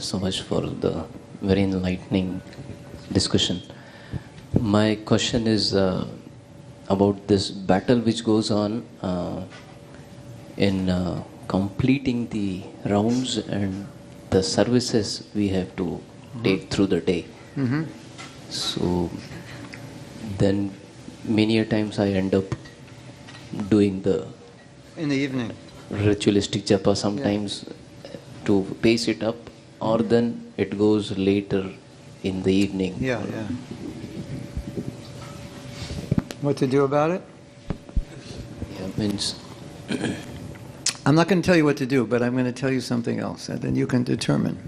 so much for the very enlightening discussion. My question is about this battle which goes on in completing the rounds and the services we have to take through the day. So then many a times I end up doing the In the evening. ritualistic japa sometimes to pace it up, or then it goes later in the evening. Yeah. What to do about it? Yeah, means I'm not going to tell you what to do, but I'm going to tell you something else, and then you can determine.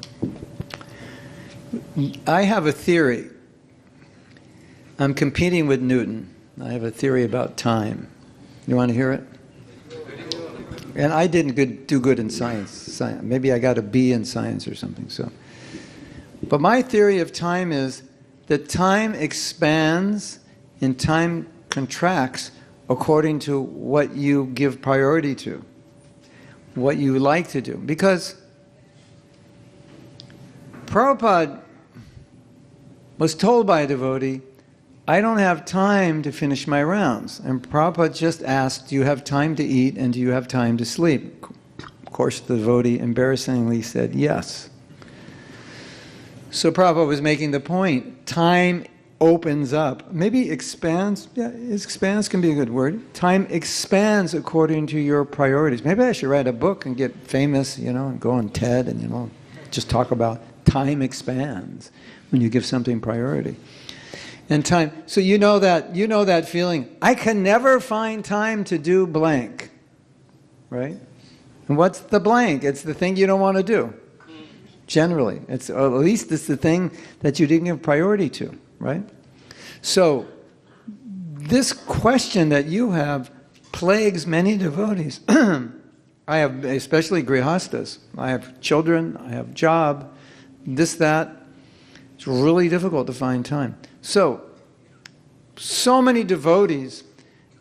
I have a theory. I'm competing with Newton. I have a theory about time. You want to hear it? And I didn't do good in science. Maybe I got a B in science or something. But my theory of time is that time expands and time contracts according to what you give priority to, what you like to do. Because Prabhupada was told by a devotee, I don't have time to finish my rounds. And Prabhupada just asked, do you have time to eat and do you have time to sleep? Of course, the devotee embarrassingly said yes. So Prabhupada was making the point, time opens up. Maybe expands, expands can be a good word. Time expands according to your priorities. Maybe I should write a book and get famous, and go on TED and, just talk about time expands when you give something priority. And time, so you know that feeling, I can never find time to do blank, right? And what's the blank? It's the thing you don't want to do, generally. Or at least it's the thing that you didn't give priority to, right? So, this question that you have plagues many devotees. I have, especially grihastas. I have children, I have job, this, that. It's really difficult to find time. So many devotees,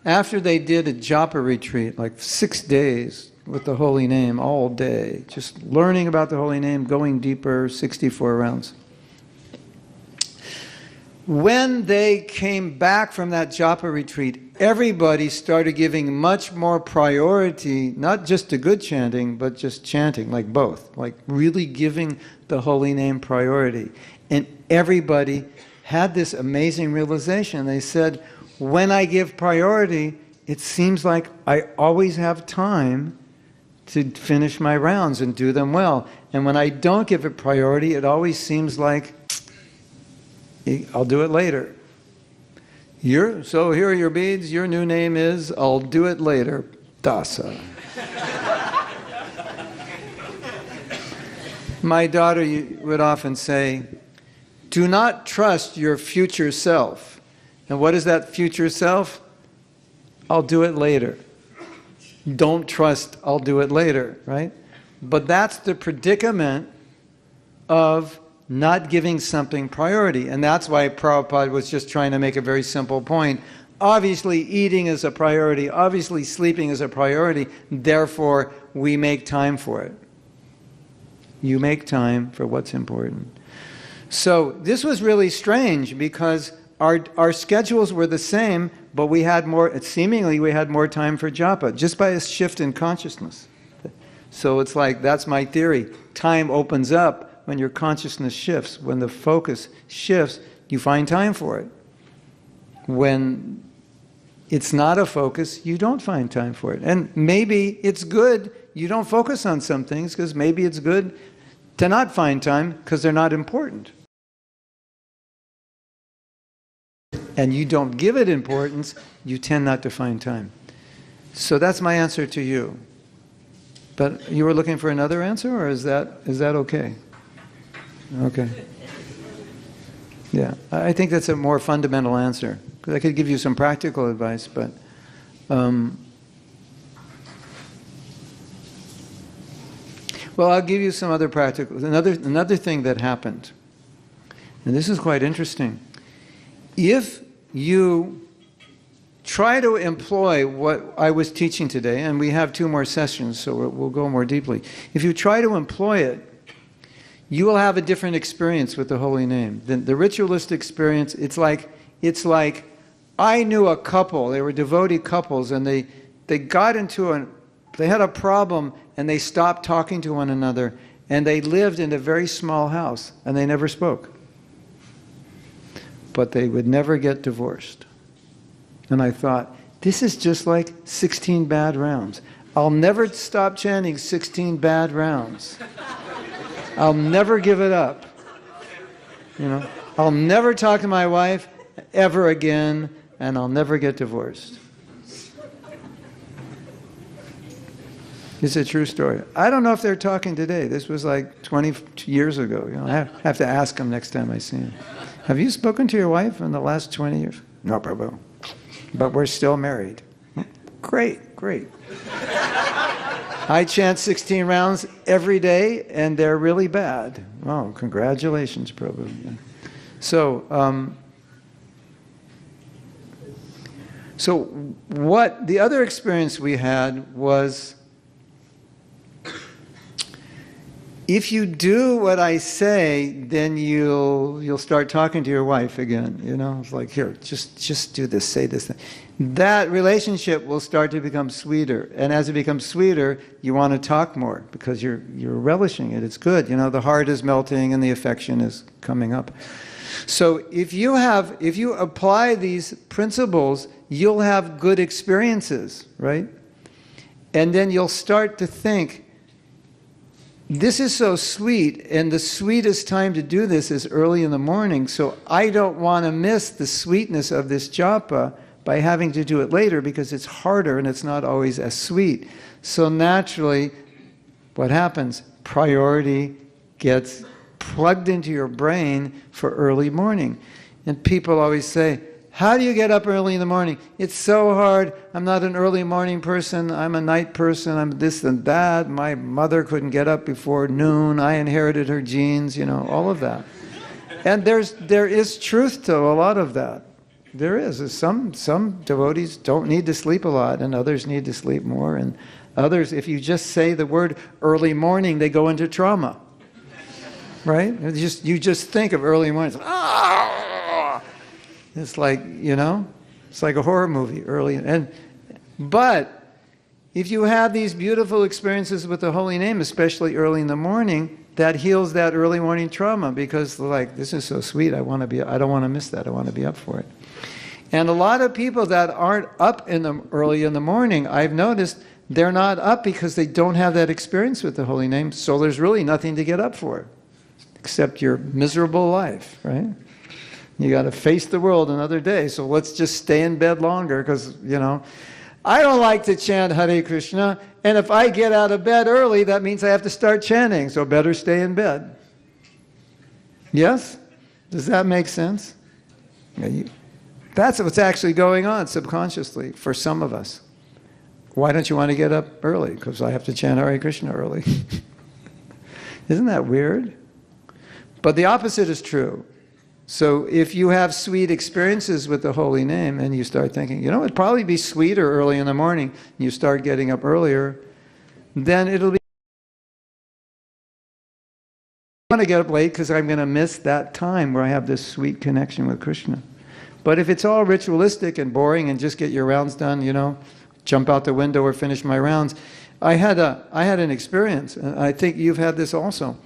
after they did a japa retreat, like 6 days with the holy name all day, just learning about the holy name, going deeper, 64 rounds. When they came back from that japa retreat, everybody started giving much more priority, not just to good chanting, but just chanting, like both, like really giving the holy name priority. And everybody had this amazing realization. They said, when I give priority, it seems like I always have time to finish my rounds and do them well. And when I don't give it priority, it always seems like I'll do it later. So here are your beads. Your new name is, I'll do it later, Dasa. My daughter would often say, do not trust your future self. And what is that future self? I'll do it later. Don't trust, I'll do it later, right? But that's the predicament of not giving something priority. And that's why Prabhupada was just trying to make a very simple point. Obviously, eating is a priority. Obviously, sleeping is a priority. Therefore, we make time for it. You make time for what's important. So this was really strange because our schedules were the same, but seemingly we had more time for japa, just by a shift in consciousness. So it's like, that's my theory. Time opens up when your consciousness shifts. When the focus shifts, you find time for it. When it's not a focus, you don't find time for it. And maybe it's good you don't focus on some things, because maybe it's good to not find time because they're not important. And you don't give it importance, you tend not to find time. So that's my answer to you. But you were looking for another answer, or is that okay? Okay. Yeah, I think that's a more fundamental answer. Because I could give you some practical advice, but well, I'll give you some other practical. Another thing that happened, and this is quite interesting. If you try to employ what I was teaching today, and we have 2 more sessions, so we'll go more deeply. If you try to employ it, you will have a different experience with the holy name. The ritualistic experience, it's like I knew a couple, they were devotee couples, and they had a problem, and they stopped talking to one another, and they lived in a very small house, and they never spoke. But they would never get divorced. And I thought, this is just like 16 bad rounds. I'll never stop chanting 16 bad rounds. I'll never give it up. I'll never talk to my wife ever again, and I'll never get divorced. It's a true story. I don't know if they're talking today. This was like 20 years ago. I have to ask them next time I see them. Have you spoken to your wife in the last 20 years? No, Prabhu. But we're still married. Great. I chant 16 rounds every day, and they're really bad. Oh, congratulations, Prabhu. So what the other experience we had was, if you do what I say, then you'll start talking to your wife again. It's like, here, just do this, say this thing. That relationship will start to become sweeter, and as it becomes sweeter, you want to talk more because you're relishing it. It's good. The heart is melting and the affection is coming up. So if you apply these principles, you'll have good experiences, right? And then you'll start to think, this is so sweet, and the sweetest time to do this is early in the morning, so I don't want to miss the sweetness of this japa by having to do it later because it's harder and it's not always as sweet. So naturally, what happens? Priority gets plugged into your brain for early morning. And people always say, how do you get up early in the morning? It's so hard. I'm not an early morning person. I'm a night person. I'm this and that. My mother couldn't get up before noon. I inherited her genes, all of that. And there is truth to a lot of that. There is. Some devotees don't need to sleep a lot, and others need to sleep more. And others, if you just say the word early morning, they go into trauma. Right? You just think of early morning. It's like, it's like a horror movie early. But if you have these beautiful experiences with the holy name, especially early in the morning, that heals that early morning trauma because this is so sweet. I don't want to miss that. I want to be up for it. And a lot of people that aren't up early in the morning, I've noticed they're not up because they don't have that experience with the holy name. So there's really nothing to get up for except your miserable life, right? You got to face the world another day. So let's just stay in bed longer because, I don't like to chant Hare Krishna. And if I get out of bed early, that means I have to start chanting. So better stay in bed. Yes? Does that make sense? That's what's actually going on subconsciously for some of us. Why don't you want to get up early? Because I have to chant Hare Krishna early. Isn't that weird? But the opposite is true. So if you have sweet experiences with the holy name and you start thinking, it'd probably be sweeter early in the morning, and you start getting up earlier, then it'll be, I want to get up late because I'm going to miss that time where I have this sweet connection with Krishna. But if it's all ritualistic and boring and just get your rounds done, jump out the window or finish my rounds. I had an experience, and I think you've had this also.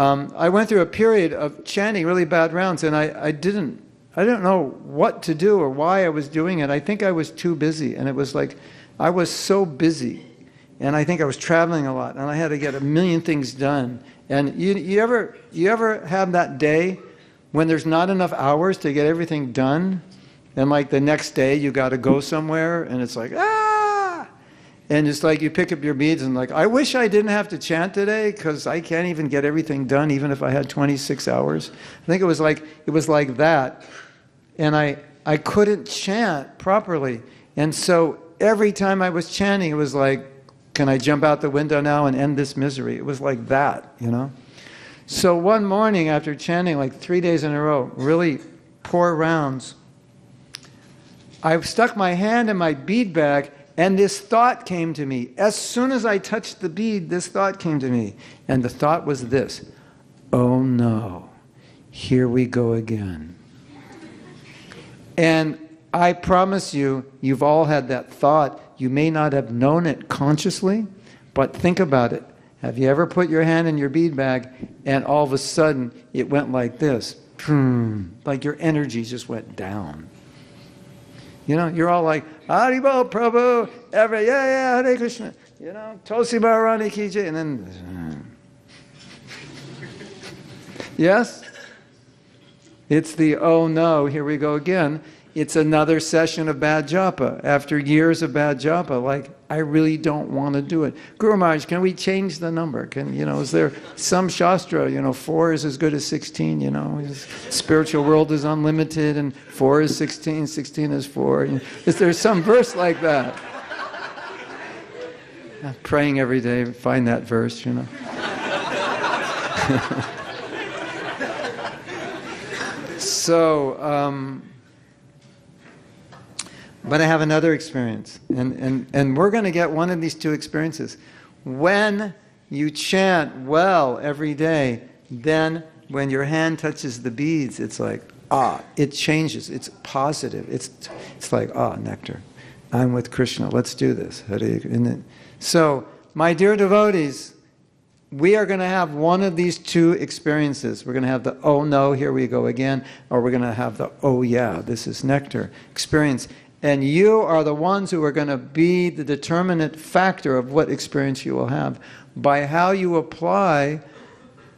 I went through a period of chanting really bad rounds, and I didn't know what to do or why I was doing it. I think I was too busy, and it was like I was so busy, and I think I was traveling a lot, and I had to get a million things done. And you ever have that day when there's not enough hours to get everything done, and like the next day you got to go somewhere, and it's like and it's like you pick up your beads and like, I wish I didn't have to chant today because I can't even get everything done even if I had 26 hours. I think it was like that. And I couldn't chant properly. And so every time I was chanting, it was like, can I jump out the window now and end this misery? It was like that, So one morning after chanting like 3 days in a row, really poor rounds, I stuck my hand in my bead bag. And this thought came to me. As soon as I touched the bead, this thought came to me. And the thought was this: oh no, here we go again. And I promise you, you've all had that thought. You may not have known it consciously, but think about it. Have you ever put your hand in your bead bag and all of a sudden it went like this? Like your energy just went down. You know, you're all like, Haribol Prabhu, yeah, Hare Krishna. You know, Tulsi Maharani Ki Jai, and then, yes? It's the, oh no, here we go again. It's another session of bad japa. After years of bad japa, like, I really don't want to do it. Guru Maharaj, can we change the number? Is there some shastra, 4 is as good as 16, spiritual world is unlimited and 4 is 16, 16 is 4. Is there some verse like that? I'm praying every day, find that verse, So, but I have another experience, and we're going to get one of these two experiences. When you chant well every day, then when your hand touches the beads, it's like, it changes. It's positive. It's like, nectar. I'm with Krishna. Let's do this. So, my dear devotees, we are going to have one of these two experiences. We're going to have the, oh no, here we go again, or we're going to have the, oh yeah, this is nectar experience. And you are the ones who are going to be the determinant factor of what experience you will have by how you apply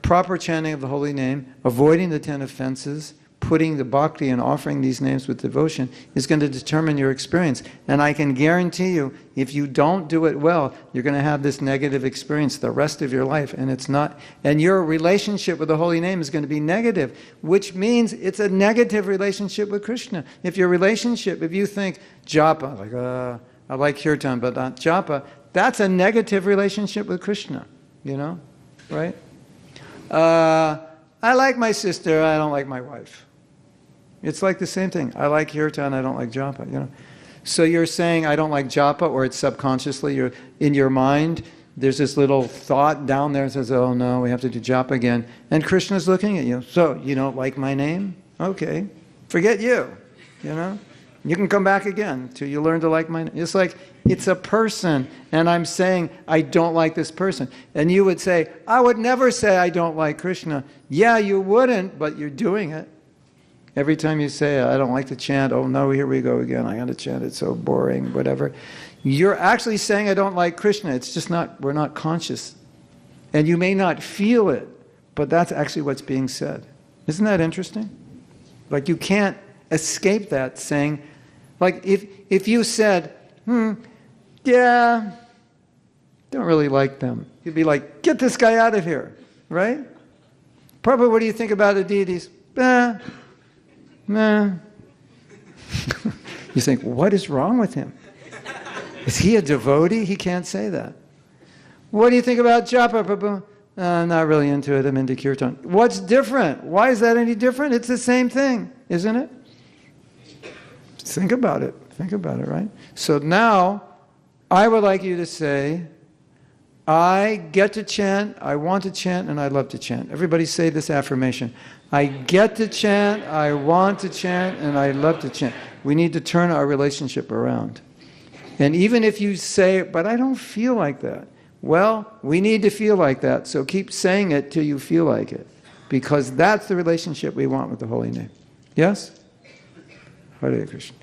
proper chanting of the holy name, avoiding the 10 offenses, putting the bhakti and offering these names with devotion is going to determine your experience. And I can guarantee you, if you don't do it well, you're going to have this negative experience the rest of your life. And your relationship with the holy name is going to be negative, which means it's a negative relationship with Krishna. If you think japa, like, I like kirtan, but not japa, that's a negative relationship with Krishna, right? I like my sister, I don't like my wife. It's like the same thing. I like kirtan, I don't like japa, So you're saying I don't like japa, or it's subconsciously, you're in your mind, there's this little thought down there that says, oh no, we have to do japa again. And Krishna's looking at you. So, you don't like my name? Okay. Forget you, You can come back again till you learn to like my name. It's like, it's a person, and I'm saying, I don't like this person. And you would say, I would never say I don't like Krishna. Yeah, you wouldn't, but you're doing it. Every time you say, I don't like to chant, oh no, here we go again, I got to chant, it's so boring, whatever. You're actually saying I don't like Krishna. It's just we're not conscious. And you may not feel it, but that's actually what's being said. Isn't that interesting? Like you can't escape that saying, like if you said, yeah, don't really like them. You'd be like, get this guy out of here, right? Prabhupada, what do you think about the deities? Nah. You think, what is wrong with him? Is he a devotee? He can't say that. What do you think about japa, Prabhu? I'm not really into it. I'm into kirtan. What's different? Why is that any different? It's the same thing, isn't it? Think about it. Think about it, right? So now, I would like you to say, I get to chant, I want to chant, and I love to chant. Everybody say this affirmation. I get to chant, I want to chant, and I love to chant. We need to turn our relationship around. And even if you say, but I don't feel like that. Well, we need to feel like that, so keep saying it till you feel like it. Because that's the relationship we want with the holy name. Yes? Hare Krishna.